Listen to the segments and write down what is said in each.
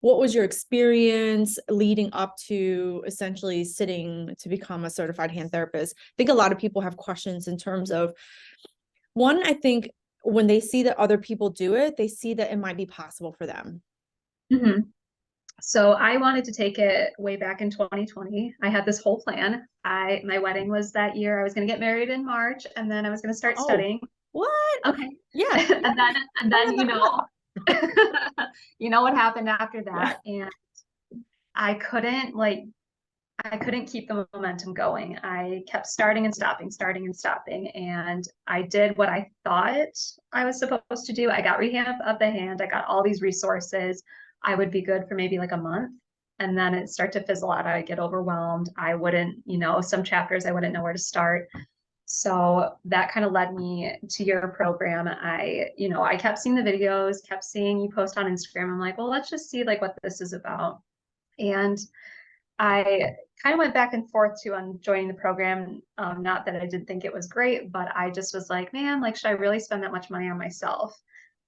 what was your experience leading up to essentially sitting to become a certified hand therapist? I think a lot of people have questions in terms of, one, I think when they see that other people do it, they see that it might be possible for them. Mhm. So I wanted to take it way back in 2020. I had this whole plan. My wedding was that year. I was going to get married in March, and then I was going to start Oh, studying. what? Okay. Yeah. And then you know what happened after Yeah. that. And I couldn't keep the momentum going. I kept starting and stopping. And I did what I thought I was supposed to do. I got rehab of the hand. I got all these resources. I would be good for maybe like a month. And then it start to fizzle out. I'd get overwhelmed. I wouldn't, some chapters I wouldn't know where to start. So that kind of led me to your program. I kept seeing the videos, kept seeing you post on Instagram. I'm like, well, let's just see like what this is about. And I kind of went back and forth too on joining the program. Not that I didn't think it was great, but I just was like, man, like, should I really spend that much money on myself?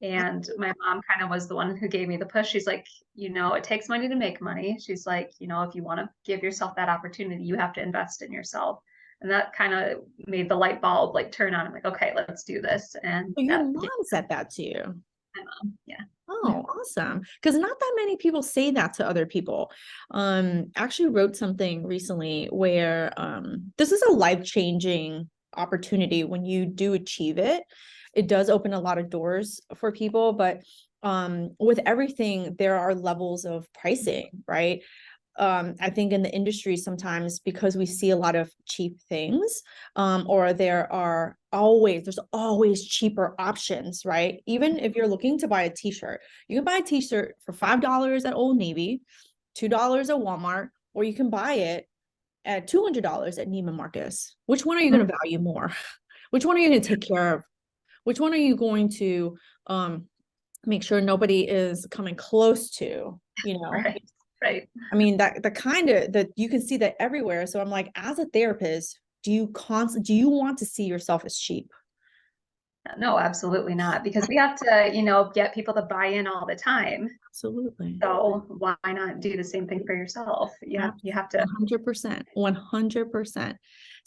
And my mom kind of was the one who gave me the push. She's like, it takes money to make money. She's like, if you want to give yourself that opportunity, you have to invest in yourself. And that kind of made the light bulb like turn on. I'm like, okay, let's do this. And So your that mom said that to you. my mom. Yeah. Oh, awesome. Because not that many people say that to other people. Actually wrote something recently where this is a life-changing opportunity when you do achieve it. It does open a lot of doors for people, but with everything, there are levels of pricing, right? I think in the industry sometimes because we see a lot of cheap things, or there's always cheaper options, right? Even if you're looking to buy a t-shirt, you can buy a t-shirt for $5 at Old Navy, $2 at Walmart, or you can buy it at $200 at Neiman Marcus. Which one are you going to value more? Which one are you going to take care of? Which one are you going to make sure nobody is coming close to, Right. Right. I mean, that kind of that you can see that everywhere. So I'm like, as a therapist, do you want to see yourself as cheap? No, absolutely not. Because we have to, get people to buy in all the time. Absolutely. So why not do the same thing for yourself? You have to. 100%. 100%.